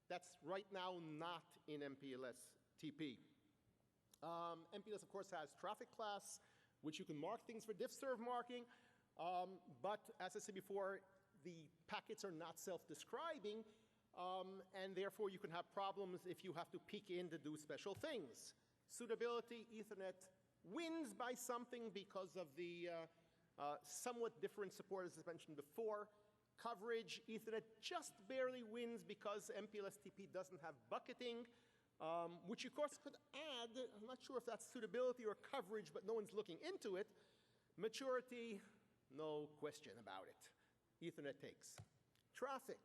That's right now not in MPLS TP. MPLS, of course, has traffic class, which you can mark things for diff-serve marking. But as I said before, the packets are not self-describing, and therefore you can have problems if you have to peek in to do special things. Suitability, Ethernet wins by something because of the somewhat different support, as I mentioned before. Coverage, Ethernet just barely wins because MPLS TP doesn't have bucketing, which of course could add, I'm not sure if that's suitability or coverage, but no one's looking into it. Maturity, no question about it. Ethernet takes. Traffic.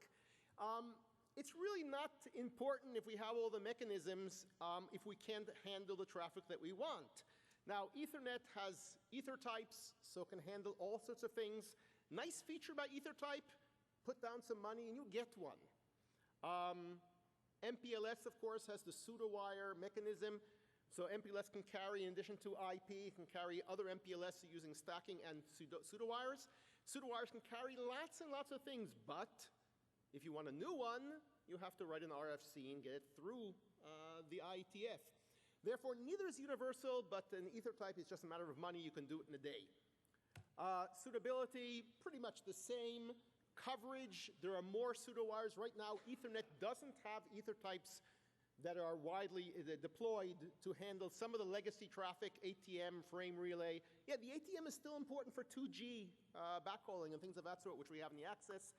It's really not important if we have all the mechanisms if we can't handle the traffic that we want. Now, Ethernet has ether types, so it can handle all sorts of things. Nice feature about ether type, put down some money and you get one. MPLS, of course, has the pseudo-wire mechanism. So MPLS can carry, in addition to IP, can carry other MPLS using stacking and pseudo-wires. Pseudo-wires can carry lots and lots of things, but if you want a new one, you have to write an RFC and get it through the IETF. Therefore, neither is universal, but an ether type is just a matter of money. You can do it in a day. Suitability, pretty much the same. Coverage, there are more pseudo-wires. Right now, Ethernet doesn't have ether types that are widely deployed to handle some of the legacy traffic, ATM, frame relay. Yeah, the ATM is still important for 2G backhauling and things of that sort, which we have in the access.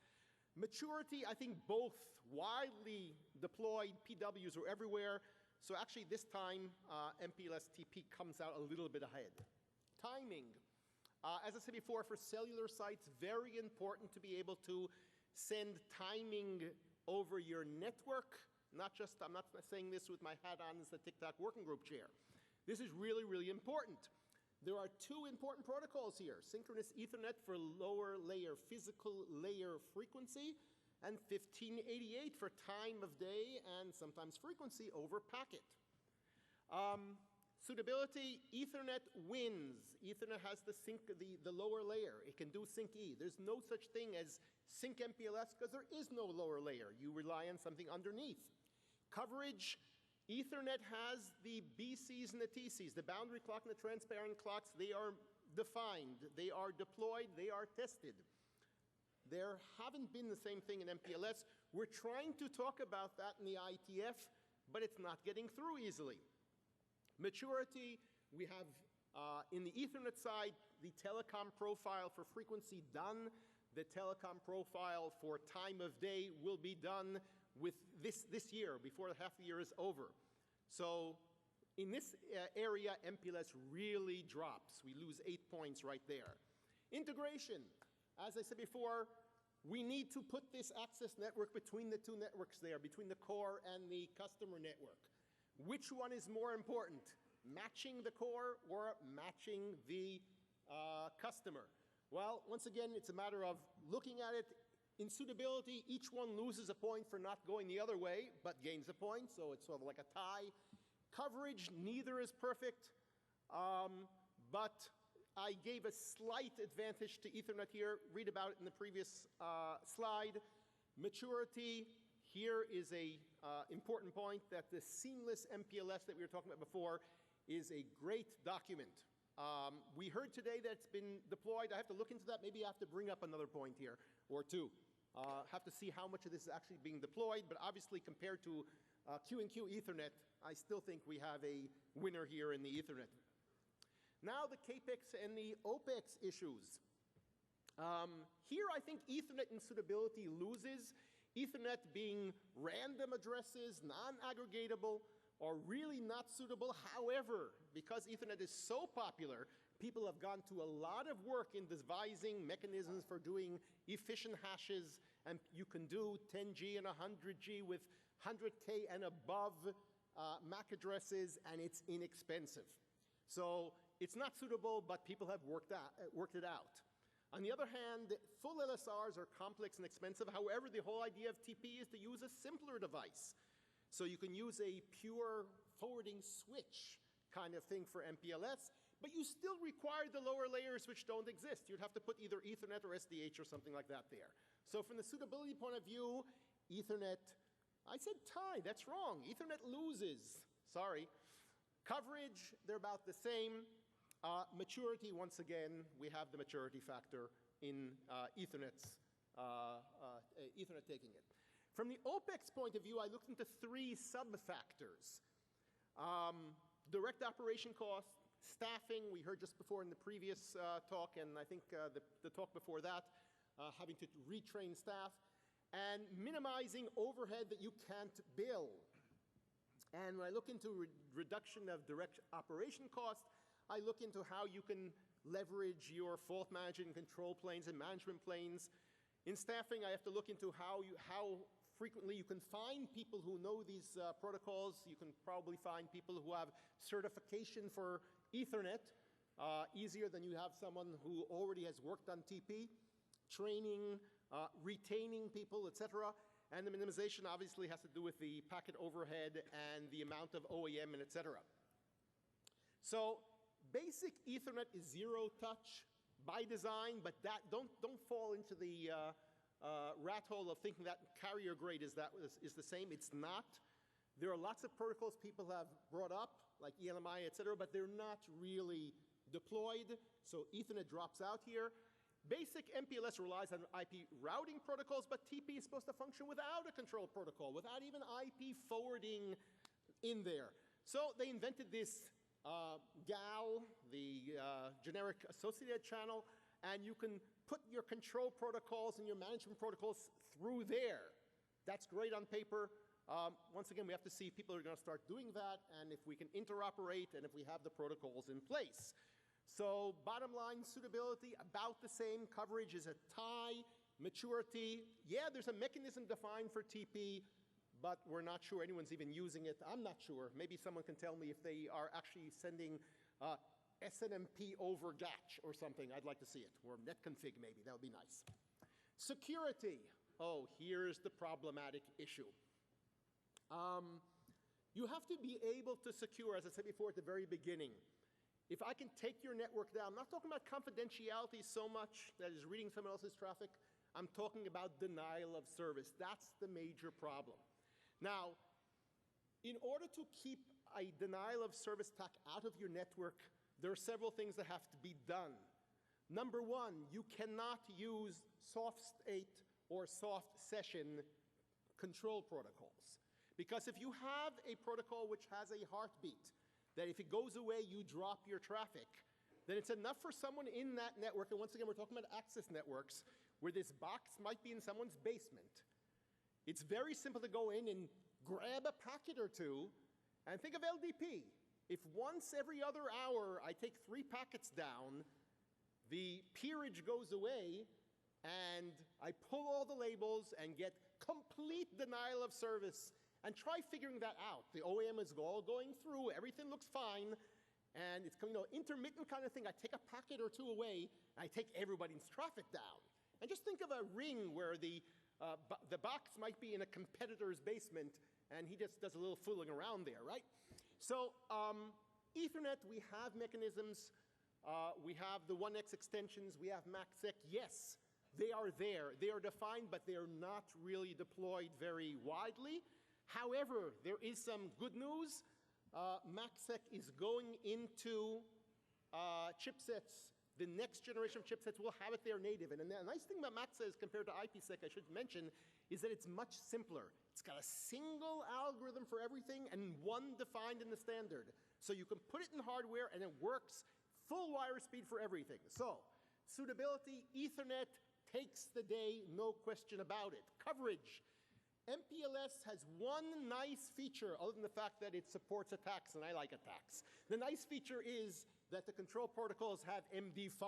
Maturity, I think both widely deployed PWs are everywhere. So actually this time, MPLS TP comes out a little bit ahead. Timing. As I said before, for cellular sites, very important to be able to send timing over your network. Not just, I'm not saying this with my hat on as the TikTok working group chair. This is really, really important. There are two important protocols here. Synchronous Ethernet for lower layer physical layer frequency, and 1588 for time of day and sometimes frequency over packet. Suitability, Ethernet wins. Ethernet has the lower layer. It can do sync E. There's no such thing as sync MPLS because there is no lower layer. You rely on something underneath. Coverage, Ethernet has the BCs and the TCs, the boundary clock and the transparent clocks. They are defined. They are deployed. They are tested. There haven't been the same thing in MPLS. We're trying to talk about that in the IETF, but it's not getting through easily. Maturity, we have in the Ethernet side, the telecom profile for frequency done. The telecom profile for time of day will be done with this year, before the half the year is over. So in this area, MPLS really drops. We lose 8 points right there. Integration. As I said before, we need to put this access network between the two networks there, between the core and the customer network. Which one is more important? Matching the core or matching the customer? Well, once again, it's a matter of looking at it. In suitability, each one loses a point for not going the other way, but gains a point, so it's sort of like a tie. Coverage, neither is perfect, but I gave a slight advantage to Ethernet here. Read about it in the previous slide. Maturity, here is a important point that the seamless MPLS that we were talking about before is a great document. We heard today that it's been deployed. I have to look into that. Maybe I have to bring up another point here or two. Have to see how much of this is actually being deployed, but obviously compared to Q&Q Ethernet, I still think we have a winner here in the Ethernet. Now the CAPEX and the OPEX issues. Here I think Ethernet in suitability loses. Ethernet being random addresses, non-aggregatable, are really not suitable. However, because Ethernet is so popular, people have gone to a lot of work in devising mechanisms for doing efficient hashes, and you can do 10G and 100G with 100K and above MAC addresses, and it's inexpensive. So it's not suitable, but people have worked it out. On the other hand, full LSRs are complex and expensive. However, the whole idea of TP is to use a simpler device. So you can use a pure forwarding switch kind of thing for MPLS, but you still require the lower layers which don't exist. You'd have to put either Ethernet or SDH or something like that there. So from the suitability point of view, Ethernet I said tie, that's wrong. Ethernet loses, sorry. Coverage, they're about the same. Maturity, once again, we have the maturity factor in Ethernet taking it. From the OPEX point of view, I looked into 3 sub-factors. Direct operation cost, staffing, we heard just before in the previous talk, and I think the talk before that, having to retrain staff, and minimizing overhead that you can't bill. And when I look into reduction of direct operation cost, I look into how you can leverage your fault management and control planes and management planes. In staffing, I have to look into how frequently you can find people who know these protocols. You can probably find people who have certification for Ethernet, easier than you have someone who already has worked on TP, training, retaining people, etc. And the minimization obviously has to do with the packet overhead and the amount of OEM and etc. So basic Ethernet is zero touch by design, but that don't fall into the rat hole of thinking that carrier grade is the same. It's not. There are lots of protocols people have brought up, like ELMI, etc., but they're not really deployed, so Ethernet drops out here. Basic MPLS relies on IP routing protocols, but TP is supposed to function without a control protocol, without even IP forwarding in there. So they invented this GAL, the generic associated channel, and you can put your control protocols and your management protocols through there. That's great on paper. Once again, we have to see if people are going to start doing that, and if we can interoperate, and if we have the protocols in place. So bottom line, suitability, about the same. Coverage is a tie. Maturity, yeah, there's a mechanism defined for TP, but we're not sure anyone's even using it. I'm not sure. Maybe someone can tell me if they are actually sending SNMP over GATCH or something. I'd like to see it. Or netconfig maybe. That would be nice. Security. Oh, here's the problematic issue. You have to be able to secure, as I said before at the very beginning. If I can take your network down, I'm not talking about confidentiality so much, that is reading someone else's traffic. I'm talking about denial of service. That's the major problem. Now, in order to keep a denial of service attack out of your network, there are several things that have to be done. Number one, you cannot use soft state or soft session control protocols. Because if you have a protocol which has a heartbeat, that if it goes away, you drop your traffic, then it's enough for someone in that network, and once again, we're talking about access networks, where this box might be in someone's basement. It's very simple to go in and grab a packet or two, and think of LDP. If once every other hour I take 3 packets down, the peerage goes away, and I pull all the labels and get complete denial of service. And try figuring that out. The OEM is all going through, everything looks fine, and it's intermittent kind of thing. I take a packet or two away, and I take everybody's traffic down. And just think of a ring where the box might be in a competitor's basement, and he just does a little fooling around there, right? So Ethernet, we have mechanisms. We have the 1x extensions. We have MACsec. Yes, they are there. They are defined, but they are not really deployed very widely. However, there is some good news. MACsec is going into chipsets. The next generation of chipsets will have it there native. And the nice thing about MACsec compared to IPsec, I should mention, is that it's much simpler. It's got a single algorithm for everything and one defined in the standard. So you can put it in hardware and it works full wire speed for everything. So suitability, Ethernet takes the day, no question about it. Coverage. MPLS has one nice feature, other than the fact that it supports attacks, and I like attacks. The nice feature is that the control protocols have MD5.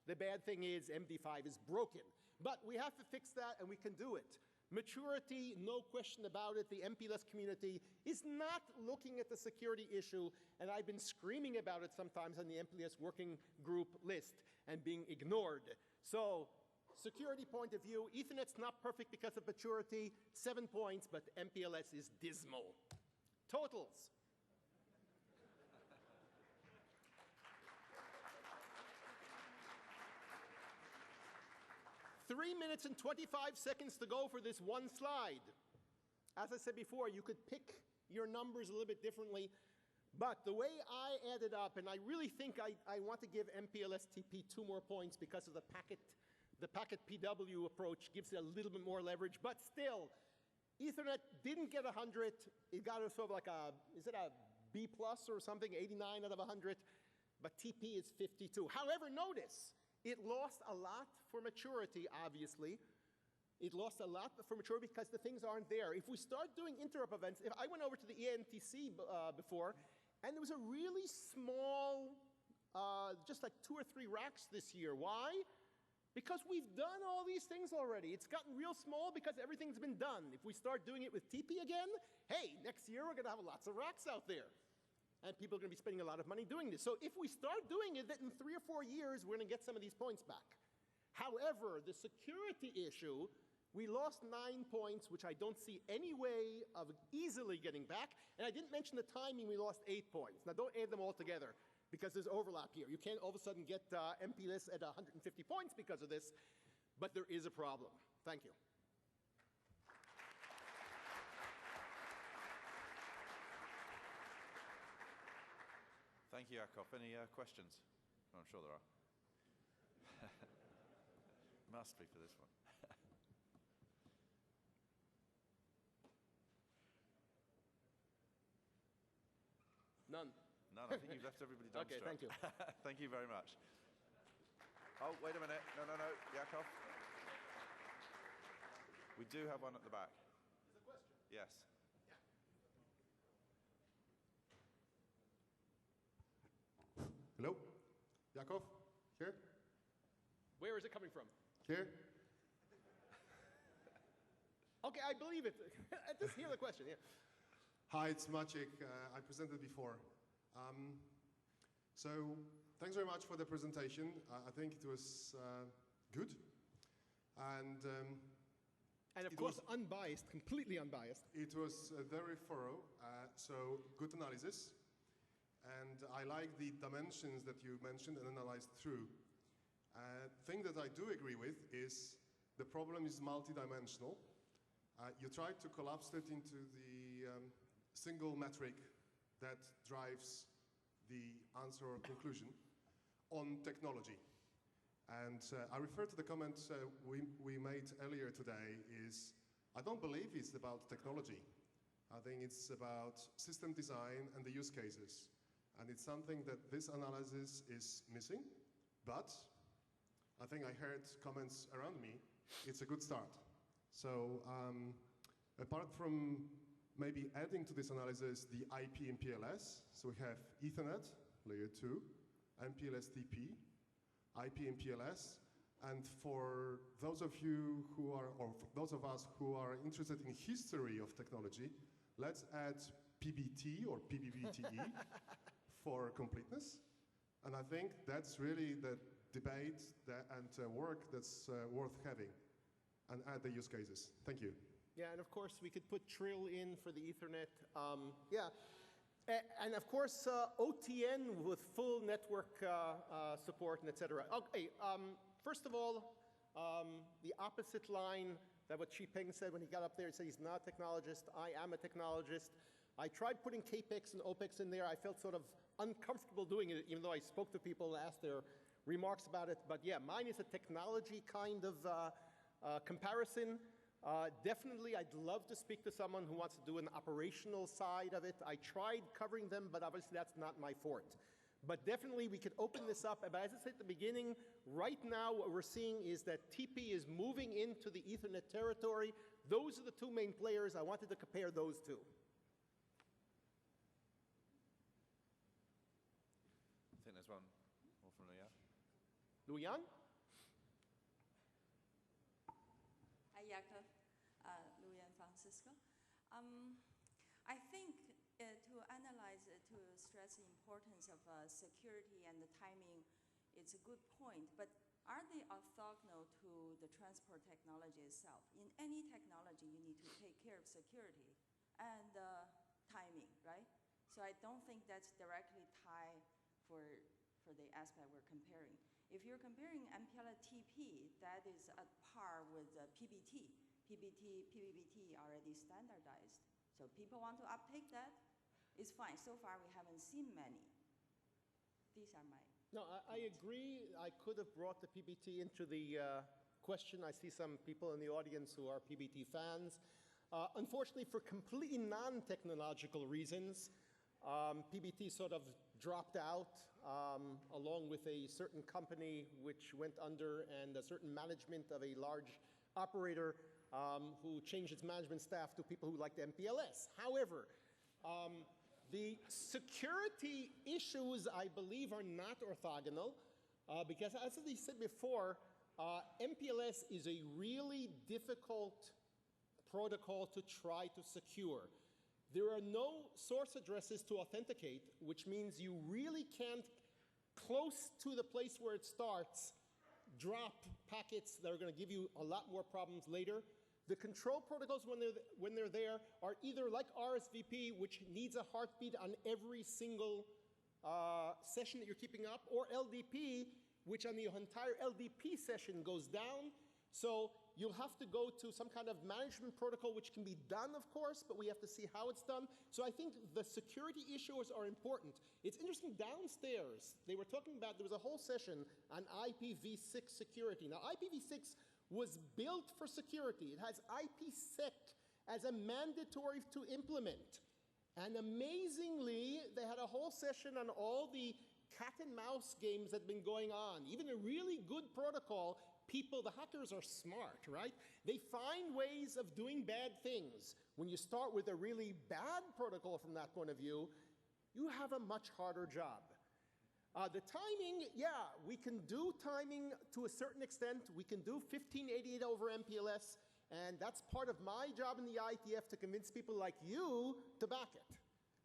The bad thing is MD5 is broken. But we have to fix that, and we can do it. Maturity, no question about it. The MPLS community is not looking at the security issue, and I've been screaming about it sometimes on the MPLS working group list and being ignored. So, security point of view, Ethernet's not perfect because of maturity, 7 points, but MPLS is dismal. Totals. Three minutes and 25 seconds to go for this one slide. As I said before, you could pick your numbers a little bit differently, but the way I added up, and I really think I want to give MPLS TP 2 more points because of the packet PW approach gives it a little bit more leverage, but still, Ethernet didn't get 100. It got a sort of like is it a B plus or something, 89 out of 100, but TP is 52. However, notice, it lost a lot for maturity, obviously. It lost a lot for maturity because the things aren't there. If we start doing interrupt events, if I went over to the ENTC before, and there was a really small, just like 2 or 3 racks this year. Why? Because we've done all these things already. It's gotten real small because everything's been done. If we start doing it with TP again, hey, next year we're going to have lots of racks out there. And people are going to be spending a lot of money doing this. So if we start doing it, then in 3 or 4 years, we're going to get some of these points back. However, the security issue, we lost 9 points, which I don't see any way of easily getting back. And I didn't mention the timing, we lost 8 points. Now, don't add them all together, because there's overlap here. You can't all of a sudden get MPLS at 150 points because of this, but there is a problem. Thank you. Thank you, Yaakov. Any questions? Oh, I'm sure there are. Must be for this one. None. None. I think you've left everybody dumbstruck. Okay, thank you. Thank you very much. Oh, wait a minute. No, Yaakov. We do have one at the back. There's a question. Yes. Yeah. Hello? Yaakov? Here? Where is it coming from? Here? Okay, I believe it. Just hear the question, yeah. Hi, it's Maciek. I presented before. So thanks very much for the presentation. I think it was good. And of course, unbiased, completely unbiased. It was very thorough, so good analysis. And I like the dimensions that you mentioned and analyzed through. Thing that I do agree with is the problem is multidimensional. You tried to collapse it into the single metric that drives the answer or conclusion on technology. And I refer to the comments we made earlier today is, I don't believe it's about technology. I think it's about system design and the use cases. And it's something that this analysis is missing, but I think I heard comments around me, it's a good start. So apart from maybe adding to this analysis the IP MPLS, so we have Ethernet, layer 2, MPLS TP, IP MPLS, and for those of you who are, or for those of us who are interested in history of technology, let's add PBT or PBBTE for completeness. And I think that's really the debate and work that's worth having, and add the use cases. Thank you. Yeah, and of course, we could put Trill in for the Ethernet. Yeah, and of course, OTN with full network support and et cetera. Okay, first of all, the opposite line that what Xipeng said when he got up there, he said he's not a technologist, I am a technologist. I tried putting CAPEX and OPEX in there. I felt sort of uncomfortable doing it, even though I spoke to people and asked their remarks about it. But yeah, mine is a technology kind of comparison. Definitely, I'd love to speak to someone who wants to do an operational side of it. I tried covering them, but obviously that's not my forte. But definitely, we could open this up. But as I said at the beginning, right now what we're seeing is that TP is moving into the Ethernet territory. Those are the 2 main players. I wanted to compare those 2. I think there's one more from Luyan. Luyan? Hi, Yaakov. Luyan Francisco. I think to analyze, to stress the importance of security and the timing, it's a good point. But are they orthogonal to the transport technology itself? In any technology, you need to take care of security and timing, right? So I don't think that's directly tied for the aspect we're comparing. If you're comparing MPLS TP, that is at par with PBT. PBT already standardized. So people want to uptake that, it's fine. So far, we haven't seen many. These are my... No, I agree. I could have brought the PBT into the question. I see some people in the audience who are PBT fans. Unfortunately, for completely non-technological reasons, PBT sort of dropped out along with a certain company which went under and a certain management of a large operator who changed its management staff to people who liked MPLS. However, the security issues, I believe, are not orthogonal because, as I said before, MPLS is a really difficult protocol to try to secure. There are no source addresses to authenticate, which means you really can't, close to the place where it starts, drop packets that are going to give you a lot more problems later. The control protocols, when they're there, are either like RSVP, which needs a heartbeat on every single session that you're keeping up, or LDP, which on the entire LDP session goes down. So you'll have to go to some kind of management protocol, which can be done, of course, but we have to see how it's done. So I think the security issues are important. It's interesting, downstairs, they were talking about, there was a whole session on IPv6 security. Now, IPv6 was built for security. It has IPsec as a mandatory to implement. And amazingly, they had a whole session on all the cat and mouse games that have been going on. Even a really good protocol, people, the hackers are smart, right? They find ways of doing bad things. When you start with a really bad protocol from that point of view, you have a much harder job. The timing, yeah, we can do timing to a certain extent. We can do 1588 over MPLS, and that's part of my job in the IETF to convince people like you to back it.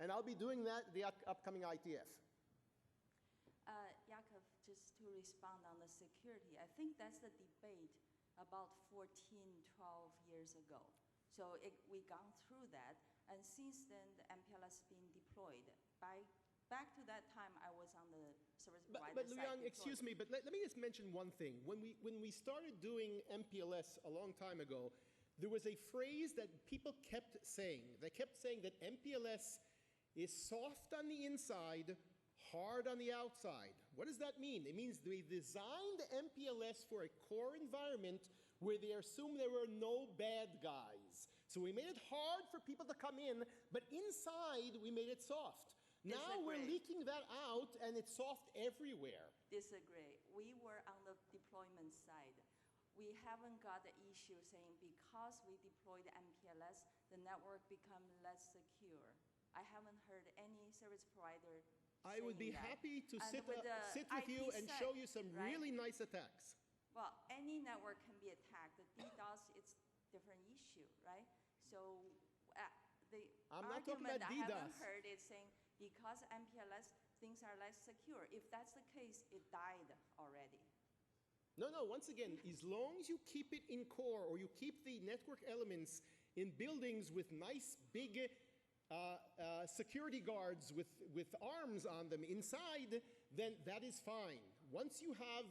And I'll be doing that at the upcoming IETF. Yaakov, just to respond on the security, I think that's the debate about 14, 12 years ago. So we gone through that, and since then, the MPLS being deployed. Back to that time, I was on the service provider but side. Luyan, excuse me, but let me just mention one thing. When we started doing MPLS a long time ago, there was a phrase that people kept saying. They kept saying that MPLS is soft on the inside, hard on the outside. What does that mean? It means they designed MPLS for a core environment where they assume there were no bad guys. So we made it hard for people to come in, but inside we made it soft. Now we're leaking that out, and it's soft everywhere. Disagree. We were on the deployment side. We haven't got the issue saying because we deployed MPLS, the network become less secure. I haven't heard any service provider I would be happy to sit with you and show you some really nice attacks. Well, any network can be attacked. The DDoS, it's different issue, right? So the I'm not talking argument about I DDoS. haven't heard is saying because MPLS, things are less secure. If that's the case, it died already. No, once again, as long as you keep it in core or you keep the network elements in buildings with nice big security guards with arms on them inside, then that is fine. Once you have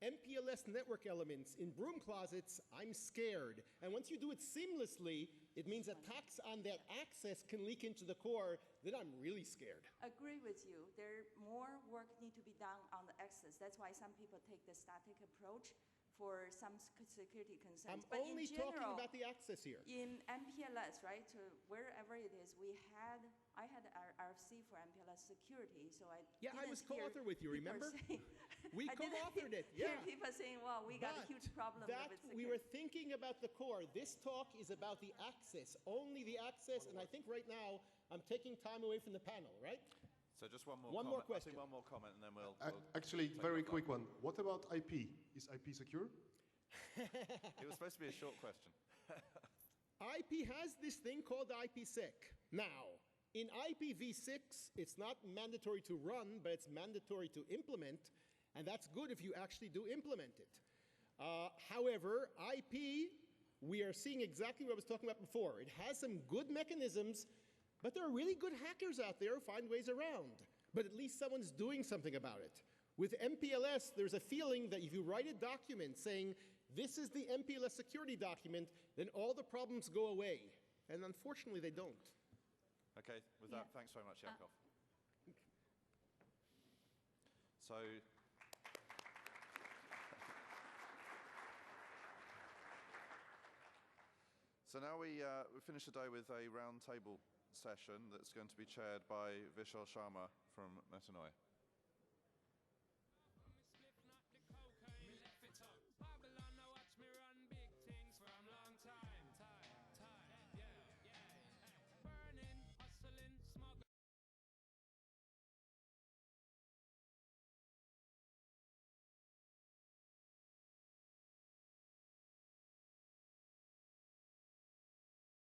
MPLS network elements in broom closets, I'm scared. And once you do it seamlessly, it means attacks on that access can leak into the core, then I'm really scared. Agree with you. There more work need to be done on the access. That's why some people take the static approach for some security concerns. I'm only talking about the access here. In MPLS, right, to wherever it is, I had an RFC for MPLS security, so I I was co-author with you, remember? We co-authored it, hear people saying, well, we got a huge problem with security. We were thinking about the core. This talk is about the access, only the access, and I think right now I'm taking time away from the panel, right? So just one more more question. I think one more comment, and then we'll actually, very quick one. What about IP? Is IP secure? It was supposed to be a short question. IP has this thing called IPsec. Now, in IPv6, it's not mandatory to run, but it's mandatory to implement, and that's good if you actually do implement it. However, IP, we are seeing exactly what I was talking about before. It has some good mechanisms, but there are really good hackers out there who find ways around. But at least someone's doing something about it. With MPLS, there's a feeling that if you write a document saying, this is the MPLS security document, then all the problems go away. And unfortunately, they don't. Okay, with that, thanks very much, Yaakov. So now we finish the day with a round table session that's going to be chaired by Vishal Sharma from Metanoia.